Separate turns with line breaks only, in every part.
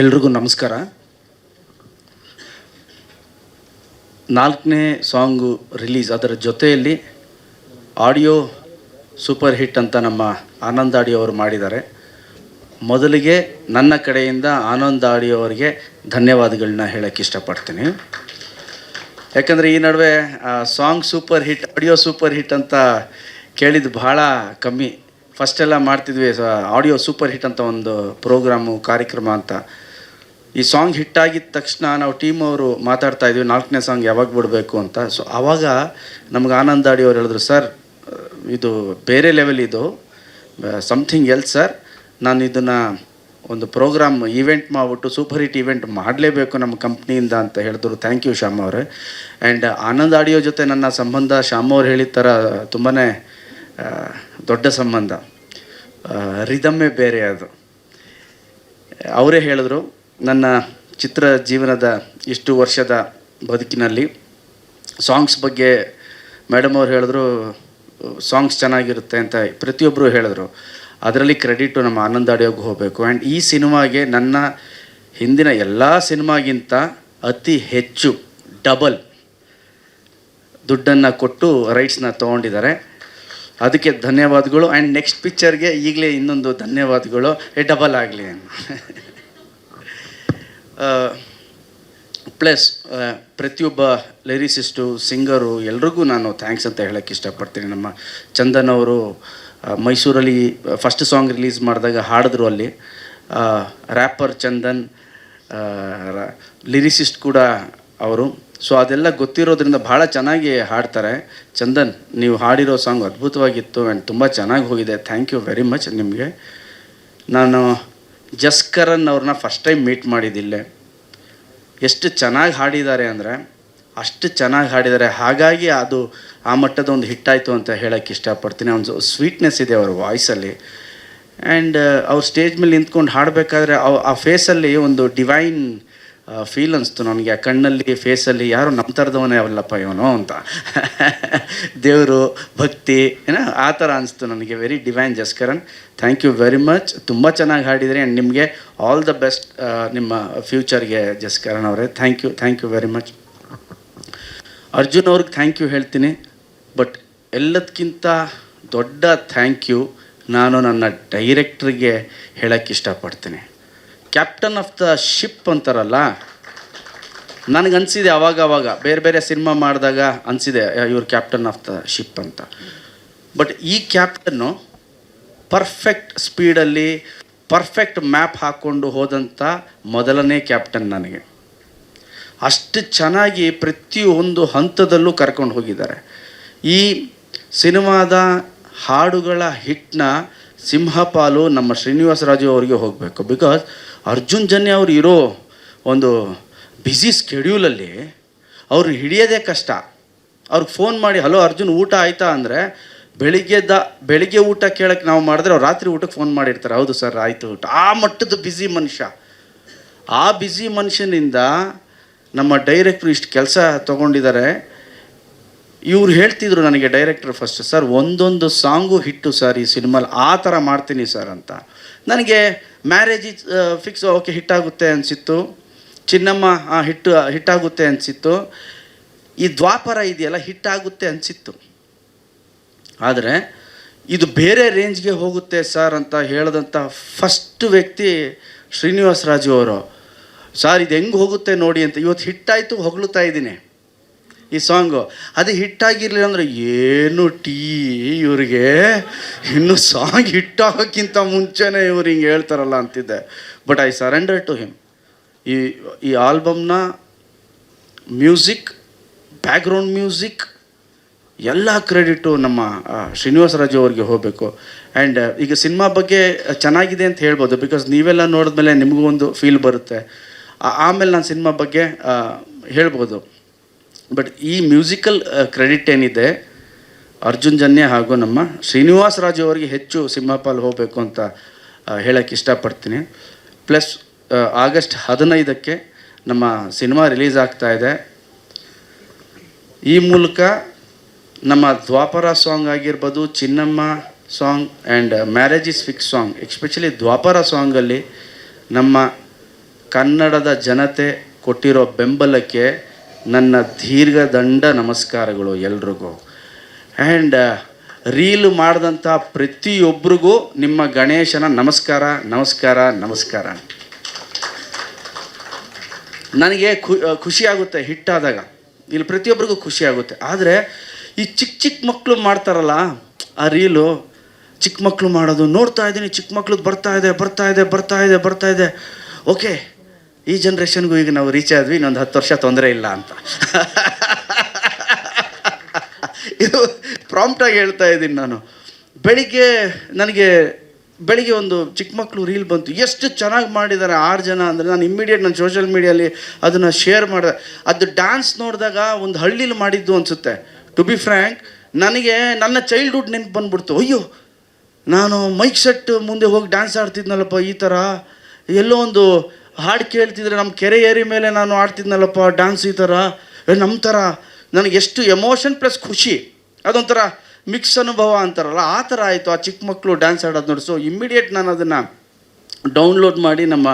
ಎಲ್ರಿಗೂ ನಮಸ್ಕಾರ. 4ನೇ ಸಾಂಗು ರಿಲೀಸ್, ಅದರ ಜೊತೆಯಲ್ಲಿ ಆಡಿಯೋ ಸೂಪರ್ ಹಿಟ್ ಅಂತ ನಮ್ಮ ಆನಂದ್ ಆಡಿಯೋ ಅವರು ಮಾಡಿದ್ದಾರೆ. ಮೊದಲಿಗೆ ನನ್ನ ಕಡೆಯಿಂದ ಆನಂದ್ ಆಡಿಯೋ ಅವರಿಗೆ ಧನ್ಯವಾದಗಳನ್ನ ಹೇಳೋಕ್ಕೆ ಇಷ್ಟಪಡ್ತೀನಿ. ಯಾಕಂದರೆ ಈ ನಡುವೆ song super hit, audio super hit ಅಂತ ಕೇಳಿದ್ದು ಭಾಳ ಕಮ್ಮಿ. ಫಸ್ಟೆಲ್ಲ ಮಾಡ್ತಿದ್ವಿ ಆಡಿಯೋ ಸೂಪರ್ ಹಿಟ್ ಅಂತ ಒಂದು ಪ್ರೋಗ್ರಾಮು, ಕಾರ್ಯಕ್ರಮ ಅಂತ. ಈ ಸಾಂಗ್ ಹಿಟ್ಟಾಗಿದ್ದ ತಕ್ಷಣ ನಾವು ಟೀಮ್ ಅವರು ಮಾತಾಡ್ತಾ ಇದ್ವಿ 4ನೇ ಸಾಂಗ್ ಯಾವಾಗ ಬಿಡಬೇಕು ಅಂತ. ಸೊ ಆವಾಗ ನಮ್ಗೆ ಆನಂದ್ ಆಡಿ ಅವ್ರು ಹೇಳಿದ್ರು, ಸರ್ ಇದು ಬೇರೆ ಲೆವೆಲ್, ಇದು ಸಮಥಿಂಗ್ ಎಲ್ಸ್ ಸರ್, ನಾನು ಇದನ್ನು ಒಂದು ಪ್ರೋಗ್ರಾಮ್ ಈವೆಂಟ್ ಮಾಡಿಬಿಟ್ಟು ಸೂಪರ್ ಹಿಟ್ ಈವೆಂಟ್ ಮಾಡಲೇಬೇಕು ನಮ್ಮ ಕಂಪ್ನಿಯಿಂದ ಅಂತ ಹೇಳಿದ್ರು. ಥ್ಯಾಂಕ್ ಯು ಶ್ಯಾಮ್ ಅವರೇ. ಆ್ಯಂಡ್ ಆನಂದ್ ಆಡಿಯೋ ಜೊತೆ ನನ್ನ ಸಂಬಂಧ ಶ್ಯಾಮ್ ಅವ್ರು ಹೇಳಿದ ಥರ ತುಂಬಾ ದೊಡ್ಡ ಸಂಬಂಧ, ರಿದಮ್ಮೇ ಬೇರೆ ಅದು. ಅವರೇ ಹೇಳಿದ್ರು, ನನ್ನ ಚಿತ್ರ ಜೀವನದ ಇಷ್ಟು ವರ್ಷದ ಬದುಕಿನಲ್ಲಿ ಸಾಂಗ್ಸ್ ಬಗ್ಗೆ ಮೇಡಮ್ ಅವ್ರು ಹೇಳಿದ್ರು, ಸಾಂಗ್ಸ್ ಚೆನ್ನಾಗಿರುತ್ತೆ ಅಂತ ಪ್ರತಿಯೊಬ್ಬರು ಹೇಳಿದ್ರು. ಅದರಲ್ಲಿ ಕ್ರೆಡಿಟು ನಮ್ಮ ಆನಂದ್ ಆಡಿಯೋಗೆ ಹೋಗಬೇಕು. ಆ್ಯಂಡ್ ಈ ಸಿನಿಮಾಗೆ ನನ್ನ ಹಿಂದಿನ ಎಲ್ಲ ಸಿನಿಮಾಗಿಂತ ಅತಿ ಹೆಚ್ಚು ಡಬಲ್ ದುಡ್ಡನ್ನು ಕೊಟ್ಟು ರೈಟ್ಸ್ನ ತೊಗೊಂಡಿದ್ದಾರೆ. ಅದಕ್ಕೆ ಧನ್ಯವಾದಗಳು. ಆ್ಯಂಡ್ ನೆಕ್ಸ್ಟ್ ಪಿಕ್ಚರ್ಗೆ ಈಗಲೇ ಇನ್ನೊಂದು ಧನ್ಯವಾದಗಳು, ಡಬಲ್ ಆಗಲಿ. ಪ್ಲಸ್ ಪ್ರತಿಯೊಬ್ಬ ಲಿರಿಸಿಸ್ಟು, ಸಿಂಗರು ಎಲ್ರಿಗೂ ನಾನು ಥ್ಯಾಂಕ್ಸ್ ಅಂತ ಹೇಳೋಕ್ಕೆ ಇಷ್ಟಪಡ್ತೀನಿ. ನಮ್ಮ ಚಂದನ್ ಅವರು ಮೈಸೂರಲ್ಲಿ ಫಸ್ಟ್ ಸಾಂಗ್ ರಿಲೀಸ್ ಮಾಡಿದಾಗ ಹಾಡಿದ್ರು. ಅಲ್ಲಿ ರ್ಯಾಪರ್ ಚಂದನ್, ಲಿರಿಸಿಸ್ಟ್ ಕೂಡ ಅವರು. ಸೊ ಅದೆಲ್ಲ ಗೊತ್ತಿರೋದ್ರಿಂದ ಭಾಳ ಚೆನ್ನಾಗಿ ಹಾಡ್ತಾರೆ. ಚಂದನ್, ನೀವು ಹಾಡಿರೋ ಸಾಂಗ್ ಅದ್ಭುತವಾಗಿತ್ತು ಆ್ಯಂಡ್ ತುಂಬ ಚೆನ್ನಾಗಿ ಹೋಗಿದೆ. ಥ್ಯಾಂಕ್ ಯು ವೆರಿ ಮಚ್ ನಿಮಗೆ. ನಾನು ಜಸ್ಕರನ್ ಅವ್ರನ್ನ ಫಸ್ಟ್ ಟೈಮ್ ಮೀಟ್ ಮಾಡಿದ್ದಿಲ್ಲೇ. ಎಷ್ಟು ಚೆನ್ನಾಗಿ ಹಾಡಿದ್ದಾರೆ ಅಂದರೆ ಅಷ್ಟು ಚೆನ್ನಾಗಿ ಹಾಡಿದ್ದಾರೆ. ಹಾಗಾಗಿ ಅದು ಆ ಮಟ್ಟದ ಒಂದು ಹಿಟ್ಟಾಯಿತು ಅಂತ ಹೇಳೋಕ್ಕೆ ಇಷ್ಟಪಡ್ತೀನಿ. ಒಂದು ಸ್ವೀಟ್ನೆಸ್ ಇದೆ ಅವ್ರ ವಾಯ್ಸಲ್ಲಿ. ಆ್ಯಂಡ್ ಅವ್ರು ಸ್ಟೇಜ್ ಮೇಲೆ ನಿಂತ್ಕೊಂಡು ಹಾಡಬೇಕಾದ್ರೆ ಆ ಫೇಸಲ್ಲಿ ಒಂದು ಡಿವೈನ್ ಫೀಲ್ ಅನಿಸ್ತು ನನಗೆ. ಆ ಕಣ್ಣಲ್ಲಿ, ಫೇಸಲ್ಲಿ ಯಾರೋ ನಮ್ಮ ಥರದವನೇ ಅವಲ್ಲಪ್ಪ ಇವನು ಅಂತ, ದೇವರು, ಭಕ್ತಿ ಏನೋ ಆ ಥರ ಅನಿಸ್ತು ನನಗೆ. Very divine Jaskaran. Thank you very much. ತುಂಬ ಚೆನ್ನಾಗಿ ಹಾಡಿದರೆ. ಆ್ಯಂಡ್ ನಿಮಗೆ ಆಲ್ ದ ಬೆಸ್ಟ್ ನಿಮ್ಮ ಫ್ಯೂಚರ್ಗೆ ಜಸ್ಕರನ್ ಅವರೇ. Thank you very much. Arjun ಅವ್ರಿಗೆ ಥ್ಯಾಂಕ್ ಯು ಹೇಳ್ತೀನಿ. ಬಟ್ ಎಲ್ಲದಕ್ಕಿಂತ ದೊಡ್ಡ ಥ್ಯಾಂಕ್ ಯು ನಾನು ನನ್ನ ಡೈರೆಕ್ಟ್ರಿಗೆ ಹೇಳೋಕ್ಕೆ ಇಷ್ಟಪಡ್ತೀನಿ. ಕ್ಯಾಪ್ಟನ್ ಆಫ್ ದ ಶಿಪ್ ಅಂತಾರಲ್ಲ, ನನಗನ್ಸಿದೆ ಅವಾಗ ಬೇರೆ ಬೇರೆ ಸಿನಿಮಾ ಮಾಡಿದಾಗ ಅನಿಸಿದೆ ಇವ್ರು ಕ್ಯಾಪ್ಟನ್ ಆಫ್ ದ ಶಿಪ್ ಅಂತ. ಬಟ್ ಈ ಕ್ಯಾಪ್ಟನ್ನು ಪರ್ಫೆಕ್ಟ್ ಸ್ಪೀಡಲ್ಲಿ ಪರ್ಫೆಕ್ಟ್ ಮ್ಯಾಪ್ ಹಾಕ್ಕೊಂಡು ಹೋದಂಥ ಮೊದಲನೇ ಕ್ಯಾಪ್ಟನ್ ನನಗೆ. ಅಷ್ಟು ಚೆನ್ನಾಗಿ ಪ್ರತಿಯೊಂದು ಹಂತದಲ್ಲೂ ಕರ್ಕೊಂಡು ಹೋಗಿದ್ದಾರೆ. ಈ ಸಿನಿಮಾದ ಹಾಡುಗಳ ಹಿಟ್ನ ಸಿಂಹಪಾಲು ನಮ್ಮ ಶ್ರೀನಿವಾಸ ರಾಜು ಅವರಿಗೆ ಹೋಗಬೇಕು. ಬಿಕಾಸ್ ಅರ್ಜುನ್ ಜನ್ಯ ಅವ್ರು ಇರೋ ಒಂದು ಬ್ಯುಸಿ ಸ್ಕೆಡ್ಯೂಲಲ್ಲಿ ಅವ್ರು ಹಿಡಿಯೋದೇ ಕಷ್ಟ. ಅವ್ರಿಗೆ ಫೋನ್ ಮಾಡಿ, ಹಲೋ ಅರ್ಜುನ್ ಊಟ ಆಯಿತಾ ಅಂದರೆ ಬೆಳಿಗ್ಗೆ ಊಟ ಕೇಳೋಕ್ಕೆ ನಾವು ಮಾಡಿದ್ರೆ ಅವ್ರು ರಾತ್ರಿ ಊಟಕ್ಕೆ ಫೋನ್ ಮಾಡಿರ್ತಾರೆ, ಹೌದು ಸರ್ ಆಯಿತು ಊಟ. ಆ ಮಟ್ಟದ ಬ್ಯುಸಿ ಮನುಷ್ಯ. ಆ ಬ್ಯುಸಿ ಮನುಷ್ಯನಿಂದ ನಮ್ಮ ಡೈರೆಕ್ಟ್ರು ಇಷ್ಟು ಕೆಲಸ ತೊಗೊಂಡಿದ್ದಾರೆ. ಇವ್ರು ಹೇಳ್ತಿದ್ರು ನನಗೆ, ಡೈರೆಕ್ಟ್ರ್ ಫಸ್ಟ್, ಸರ್ ಒಂದೊಂದು ಸಾಂಗು ಹಿಟ್ಟು ಸರ್ ಈ ಸಿನಿಮಾಲಿ, ಆ ಥರ ಮಾಡ್ತೀನಿ ಸರ್ ಅಂತ. ನನಗೆ ಮ್ಯಾರೇಜ್ ಫಿಕ್ಸ್, ಓಕೆ ಹಿಟ್ಟಾಗುತ್ತೆ ಅನಿಸಿತ್ತು. ಚಿನ್ನಮ್ಮ ಹಿಟ್ಟಾಗುತ್ತೆ ಅನಿಸಿತ್ತು. ಈ ದ್ವಾಪರ ಇದೆಯಲ್ಲ ಹಿಟ್ಟಾಗುತ್ತೆ ಅನಿಸಿತ್ತು. ಆದರೆ ಇದು ಬೇರೆ ರೇಂಜ್ಗೆ ಹೋಗುತ್ತೆ ಸರ್ ಅಂತ ಹೇಳಿದಂಥ ಫಸ್ಟ್ ವ್ಯಕ್ತಿ ಶ್ರೀನಿವಾಸ ರಾಜು ಅವರು. ಸರ್ ಇದು ಹೆಂಗೆ ಹೋಗುತ್ತೆ ನೋಡಿ ಅಂತ. ಇವತ್ತು ಹಿಟ್ಟಾಯಿತು ಹೊಗಳುತ್ತಾ ಇದ್ದೀನಿ ಈ ಸಾಂಗು. ಅದು ಹಿಟ್ಟಾಗಿರಲಿಲ್ಲ ಅಂದರೆ ಏನು ಇವರಿಗೆ ಇನ್ನು ಸಾಂಗ್ ಹಿಟ್ಟಾಗೋಕ್ಕಿಂತ ಮುಂಚೆನೇ ಇವ್ರು ಹಿಂಗೆ ಹೇಳ್ತಾರಲ್ಲ ಅಂತಿದ್ದೆ. But I surrender to him. ಈ ಆಲ್ಬಮ್ನ ಮ್ಯೂಸಿಕ್, ಬ್ಯಾಕ್ಗ್ರೌಂಡ್ ಮ್ಯೂಸಿಕ್ ಎಲ್ಲ ಕ್ರೆಡಿಟು ನಮ್ಮ ಶ್ರೀನಿವಾಸ ರಾಜು ಅವ್ರಿಗೆ ಹೋಗಬೇಕು. ಆ್ಯಂಡ್ ಈಗ ಸಿನಿಮಾ ಬಗ್ಗೆ ಚೆನ್ನಾಗಿದೆ ಅಂತ ಹೇಳ್ಬೋದು, ಬಿಕಾಸ್ ನೀವೆಲ್ಲ ನೋಡಿದ್ಮೇಲೆ ನಿಮಗೂ ಒಂದು ಫೀಲ್ ಬರುತ್ತೆ. ಆಮೇಲೆ ನಾನು ಸಿನಿಮಾ ಬಗ್ಗೆ ಹೇಳ್ಬೋದು. ಬಟ್ ಈ ಮ್ಯೂಸಿಕಲ್ ಕ್ರೆಡಿಟ್ ಏನಿದೆ ಅರ್ಜುನ್ ಜನ್ಯ ಹಾಗೂ ನಮ್ಮ ಶ್ರೀನಿವಾಸ ರಾಜು ಅವರಿಗೆ ಹೆಚ್ಚು ಸಿಂಹಪಾಲು ಹೋಗಬೇಕು ಅಂತ ಹೇಳೋಕ್ಕೆ ಇಷ್ಟಪಡ್ತೀನಿ. ಪ್ಲಸ್ ಆಗಸ್ಟ್ 15ಕ್ಕೆ ನಮ್ಮ ಸಿನಿಮಾ ರಿಲೀಸ್ ಆಗ್ತಾಯಿದೆ. ಈ ಮೂಲಕ ನಮ್ಮ ದ್ವಾಪರ ಸಾಂಗ್ ಆಗಿರ್ಬೋದು, Chinnamma song and marriage is fix song, especially Dwapara ಸಾಂಗಲ್ಲಿ ನಮ್ಮ ಕನ್ನಡದ ಜನತೆ ಕೊಟ್ಟಿರೋ ಬೆಂಬಲಕ್ಕೆ ನನ್ನ ದೀರ್ಘದಂಡ ನಮಸ್ಕಾರಗಳು ಎಲ್ರಿಗೂ. ಆ್ಯಂಡ್ ರೀಲ್ ಮಾಡಿದಂಥ ಪ್ರತಿಯೊಬ್ಬರಿಗೂ ನಿಮ್ಮ ಗಣೇಶನ ನಮಸ್ಕಾರ ನಮಸ್ಕಾರ ನಮಸ್ಕಾರ. ನನಗೆ ಖುಷಿಯಾಗುತ್ತೆ ಹಿಟ್ಟಾದಾಗ, ಇಲ್ಲಿ ಪ್ರತಿಯೊಬ್ಬರಿಗೂ ಖುಷಿಯಾಗುತ್ತೆ. ಆದರೆ ಈ ಚಿಕ್ಕ ಚಿಕ್ಕ ಮಕ್ಕಳು ಮಾಡ್ತಾರಲ್ಲ ಆ ರೀಲು, ಚಿಕ್ಕ ಮಕ್ಕಳು ಮಾಡೋದು ನೋಡ್ತಾ ಇದ್ದೀನಿ. ಚಿಕ್ಕ ಮಕ್ಳದ್ದು ಬರ್ತಾ ಇದೆ. ಓಕೆ, ಈ ಜನ್ರೇಷನ್ಗೂ ಈಗ ನಾವು ರೀಚ್ ಆದ್ವಿ, ಇನ್ನೊಂದು 10 ವರ್ಷ ತೊಂದರೆ ಇಲ್ಲ ಅಂತ. ಇದು ಪ್ರಾಂಪ್ಟಾಗಿ ಹೇಳ್ತಾ ಇದ್ದೀನಿ ನಾನು. ಬೆಳಿಗ್ಗೆ ಒಂದು ಚಿಕ್ಕ ಮಕ್ಕಳು ರೀಲ್ ಬಂತು, ಎಷ್ಟು ಚೆನ್ನಾಗಿ ಮಾಡಿದ್ದಾರೆ 6 ಜನ ಅಂದರೆ ನಾನು ಇಮ್ಮಿಡಿಯೇಟ್ ನನ್ನ ಸೋಷಿಯಲ್ ಮೀಡಿಯಲ್ಲಿ ಅದನ್ನು ಶೇರ್ ಮಾಡಿದೆ. ಅದು ಡ್ಯಾನ್ಸ್ ನೋಡಿದಾಗ ಒಂದು ಹಳ್ಳಿಲಿ ಮಾಡಿದ್ದು ಅನಿಸುತ್ತೆ. ಟು ಬಿ ಫ್ರ್ಯಾಂಕ್, ನನಗೆ ನನ್ನ ಚೈಲ್ಡ್ಹುಡ್ ನೆನಪು ಬಂದ್ಬಿಡ್ತು. ಅಯ್ಯೋ, ನಾನು ಮೈಕ್ ಸೆಟ್ ಮುಂದೆ ಹೋಗಿ ಡ್ಯಾನ್ಸ್ ಆಡ್ತಿದ್ನಲ್ಲಪ್ಪ, ಈ ಥರ ಎಲ್ಲೋ ಒಂದು ಹಾಡು ಕೇಳ್ತಿದ್ರೆ ನಮ್ಮ ಕೆರೆ ಏರಿ ಮೇಲೆ ನಾನು ಆಡ್ತಿದ್ನಲ್ಲಪ್ಪ ಡ್ಯಾನ್ಸ್, ಈ ಥರ ನಮ್ಮ ಥರ. ನನಗೆ ಎಷ್ಟು ಎಮೋಷನ್ ಪ್ಲಸ್ ಖುಷಿ, ಅದೊಂಥರ ಮಿಕ್ಸ್ ಅನುಭವ ಅಂತಾರಲ್ಲ, ಆ ಥರ ಆಯಿತು ಆ ಚಿಕ್ಕ ಮಕ್ಕಳು ಡ್ಯಾನ್ಸ್ ಆಡೋದು ನೋಡಿ. ಸೊ ಇಮ್ಮಿಡಿಯೇಟ್ ನಾನು ಅದನ್ನು ಡೌನ್ಲೋಡ್ ಮಾಡಿ ನಮ್ಮ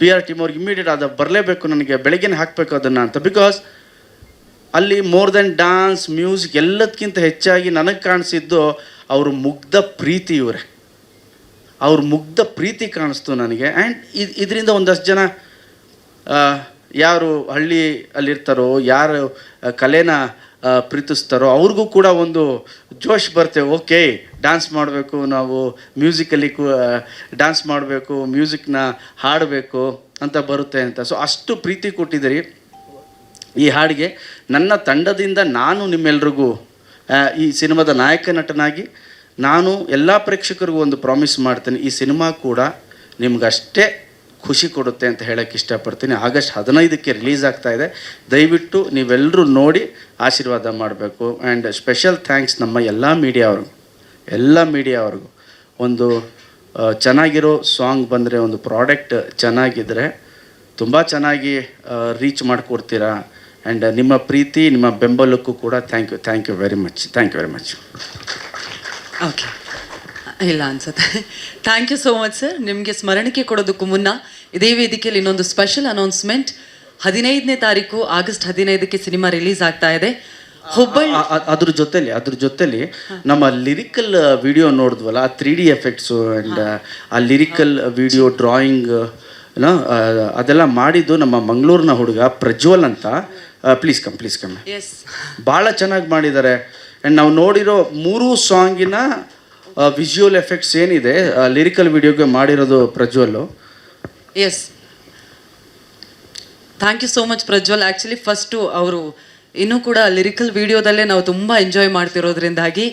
PR ಟೀಮ್ ಅವ್ರಿಗೆ ಇಮ್ಮಿಡಿಯೇಟ್ ಅದು ಬರಲೇಬೇಕು, ನನಗೆ ಬೆಳಗ್ಗೆನೇ ಹಾಕಬೇಕು ಅದನ್ನು ಅಂತ. ಬಿಕಾಸ್ ಅಲ್ಲಿ ಮೋರ್ ದೆನ್ ಡ್ಯಾನ್ಸ್, ಮ್ಯೂಸಿಕ್ ಎಲ್ಲದಕ್ಕಿಂತ ಹೆಚ್ಚಾಗಿ ನನಗೆ ಕಾಣಿಸಿದ್ದು ಅವ್ರ ಮುಗ್ಧ ಪ್ರೀತಿ. ಅವ್ರ ಮುಗ್ಧ ಪ್ರೀತಿ ಕಾಣಿಸ್ತು ನನಗೆ. ಆ್ಯಂಡ್ ಇದರಿಂದ ಒಂದಷ್ಟು ಜನ ಯಾರು ಅಲ್ಲಿರ್ತಾರೋ, ಯಾರು ಕಲೆನ ಪ್ರೀತಿಸ್ತಾರೋ ಅವ್ರಿಗೂ ಕೂಡ ಒಂದು ಜೋಶ್ ಬರ್ತೇವೆ. ಓಕೆ, ಡ್ಯಾನ್ಸ್ ಮಾಡಬೇಕು, ನಾವು ಮ್ಯೂಸಿಕಲ್ಲಿ ಡ್ಯಾನ್ಸ್ ಮಾಡಬೇಕು, ಮ್ಯೂಸಿಕ್ನ ಹಾಡಬೇಕು ಅಂತ ಬರುತ್ತೆ ಅಂತ. ಸೊ ಅಷ್ಟು ಪ್ರೀತಿ ಕೊಟ್ಟಿದ್ದೀರಿ ಈ ಹಾಡಿಗೆ. ನನ್ನ ತಂಡದಿಂದ ನಾನು ನಿಮ್ಮೆಲ್ರಿಗೂ ಈ ಸಿನಿಮಾದ ನಾಯಕ ನಟನಾಗಿ ನಾನು ಎಲ್ಲ ಪ್ರೇಕ್ಷಕರಿಗೂ ಒಂದು ಪ್ರಾಮಿಸ್ ಮಾಡ್ತೀನಿ, ಈ ಸಿನಿಮಾ ಕೂಡ ನಿಮ್ಗಷ್ಟೇ ಖುಷಿ ಕೊಡುತ್ತೆ ಅಂತ ಹೇಳೋಕ್ಕೆ ಇಷ್ಟಪಡ್ತೀನಿ. ಆಗಸ್ಟ್ 15ಕ್ಕೆ ರಿಲೀಸ್ ಆಗ್ತಾಯಿದೆ. ದಯವಿಟ್ಟು ನೀವೆಲ್ಲರೂ ನೋಡಿ ಆಶೀರ್ವಾದ ಮಾಡಬೇಕು. ಆ್ಯಂಡ್ ಸ್ಪೆಷಲ್ ಥ್ಯಾಂಕ್ಸ್ ನಮ್ಮ ಎಲ್ಲ ಮೀಡಿಯಾವ್ರಿಗೂ. ಒಂದು ಚೆನ್ನಾಗಿರೋ ಸಾಂಗ್ ಬಂದರೆ, ಒಂದು ಪ್ರಾಡಕ್ಟ್ ಚೆನ್ನಾಗಿದ್ದರೆ ತುಂಬ ಚೆನ್ನಾಗಿ ರೀಚ್ ಮಾಡಿಕೊಡ್ತೀರಾ. ಆ್ಯಂಡ್ ನಿಮ್ಮ ಪ್ರೀತಿ, ನಿಮ್ಮ ಬೆಂಬಲಕ್ಕೂ ಕೂಡ thank you very much.
Okay, ಇಲ್ಲ ಅನ್ಸುತ್ತೆ. Thank you so much sir. ನಿಮಗೆ ಸ್ಮರಣಿಕೆ ಕೊಡೋದಕ್ಕೂ ಮುನ್ನ ಇದೇ ವೇದಿಕೆಯಲ್ಲಿ ಇನ್ನೊಂದು ಸ್ಪೆಷಲ್ ಅನೌನ್ಸ್ಮೆಂಟ್. 15ನೇ ತಾರೀಕು ಆಗಸ್ಟ್ 15ಕ್ಕೆ ಸಿನಿಮಾ ರಿಲೀಸ್ ಆಗ್ತಾ ಇದೆ ಹುಬ್ಬಳ್ಳಿ.
ಅದ್ರ ಜೊತೆಲಿ ನಮ್ಮ ಲಿರಿಕಲ್ ವಿಡಿಯೋ ನೋಡಿದ್ವಲ್ಲ, ಆ 3D ಎಫೆಕ್ಟ್ಸು ಆ್ಯಂಡ್ ಆ ಲಿರಿಕಲ್ ವಿಡಿಯೋ ಡ್ರಾಯಿಂಗ್ ಅದೆಲ್ಲ ಮಾಡಿದ್ದು ನಮ್ಮ ಮಂಗಳೂರಿನ ಹುಡುಗ ಪ್ರಜ್ವಲ್ ಅಂತ. Please come.
ಎಸ್,
ಭಾಳ ಚೆನ್ನಾಗಿ ಮಾಡಿದ್ದಾರೆ. ಆ್ಯಂಡ್ ನಾವು ನೋಡಿರೋ 3 ಸಾಂಗಿನ ವಿಜುವಲ್ ಎಫೆಕ್ಟ್ಸ್ ಏನಿದೆ ಲಿರಿಕಲ್ ವಿಡಿಯೋಗೆ ಮಾಡಿರೋದು ಪ್ರಜ್ವಲ್ಲು.
Yes, thank you so much Prajwal. Actually first ಅವರು ಇನ್ನೂ ಕೂಡ ಲಿರಿಕಲ್ ವಿಡಿಯೋದಲ್ಲೇ ನಾವು ತುಂಬ ಎಂಜಾಯ್ ಮಾಡ್ತಿರೋದ್ರಿಂದಾಗಿ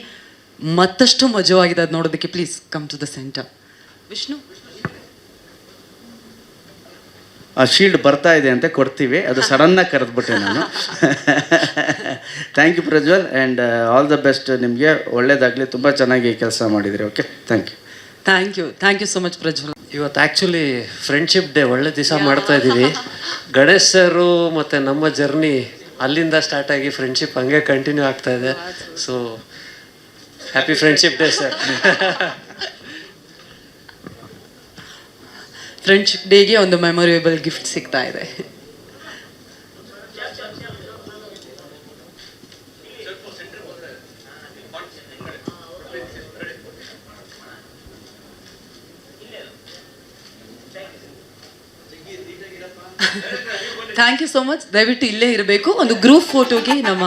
ಮತ್ತಷ್ಟು ಮಜವಾಗಿದೆ ಅದು ನೋಡೋದಕ್ಕೆ. Please come to the centre. Vishnu,
ಆ ಶೀಲ್ಡ್ ಬರ್ತಾ ಇದೆ ಅಂತ ಕೊಡ್ತೀವಿ, ಅದು ಸಡನ್ನಾಗಿ ಕರೆದ್ಬಿಟ್ಟೆ ನಾನು. Thank you Prajwal, and all the best. ನಿಮಗೆ ಒಳ್ಳೇದಾಗಲಿ, ತುಂಬ ಚೆನ್ನಾಗಿ ಕೆಲಸ ಮಾಡಿದ್ರಿ. Okay,
thank you so much Prajwal.
ಇವತ್ತು ಆ್ಯಕ್ಚುಲಿ ಫ್ರೆಂಡ್ಶಿಪ್ ಡೇ, ಒಳ್ಳೆ ದಿವಸ ಮಾಡ್ತಾ ಇದ್ದೀವಿ. ಗಣೇಶ್ ಸರು ಮತ್ತು ನಮ್ಮ ಜರ್ನಿ ಅಲ್ಲಿಂದ ಸ್ಟಾರ್ಟ್ ಆಗಿ ಫ್ರೆಂಡ್ಶಿಪ್ ಹಂಗೆ ಕಂಟಿನ್ಯೂ ಆಗ್ತಾ ಇದೆ. So happy friendship day sir.
Friendship ಡೇಗೆ ಒಂದು ಮೆಮೊರೇಬಲ್ ಗಿಫ್ಟ್ ಸಿಗ್ತಾ ಇದೆ. Thank you so much. ದಯವಿಟ್ಟು ಇಲ್ಲೇ ಇರಬೇಕು. ಒಂದು ಗ್ರೂಪ್ ಫೋಟೋಗೆ ನಮ್ಮ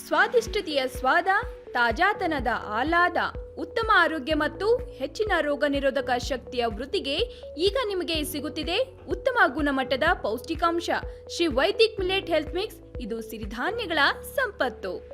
ಸ್ವಾದಿಷ್ಟತೆಯ ಸ್ವಾದ ತಾಜಾತನದ ಆಹ್ಲಾದ, ಉತ್ತಮ ಆರೋಗ್ಯ ಮತ್ತು ಹೆಚ್ಚಿನ ರೋಗ ನಿರೋಧಕ ಶಕ್ತಿಯ ವೃದ್ಧಿಗೆ ಈಗ ನಿಮಗೆ ಸಿಗುತ್ತಿದೆ ಉತ್ತಮ ಗುಣಮಟ್ಟದ ಪೌಷ್ಟಿಕಾಂಶ Shri Vaidik millet health mix. ಇದು ಸಿರಿಧಾನ್ಯಗಳ ಸಂಪತ್ತು.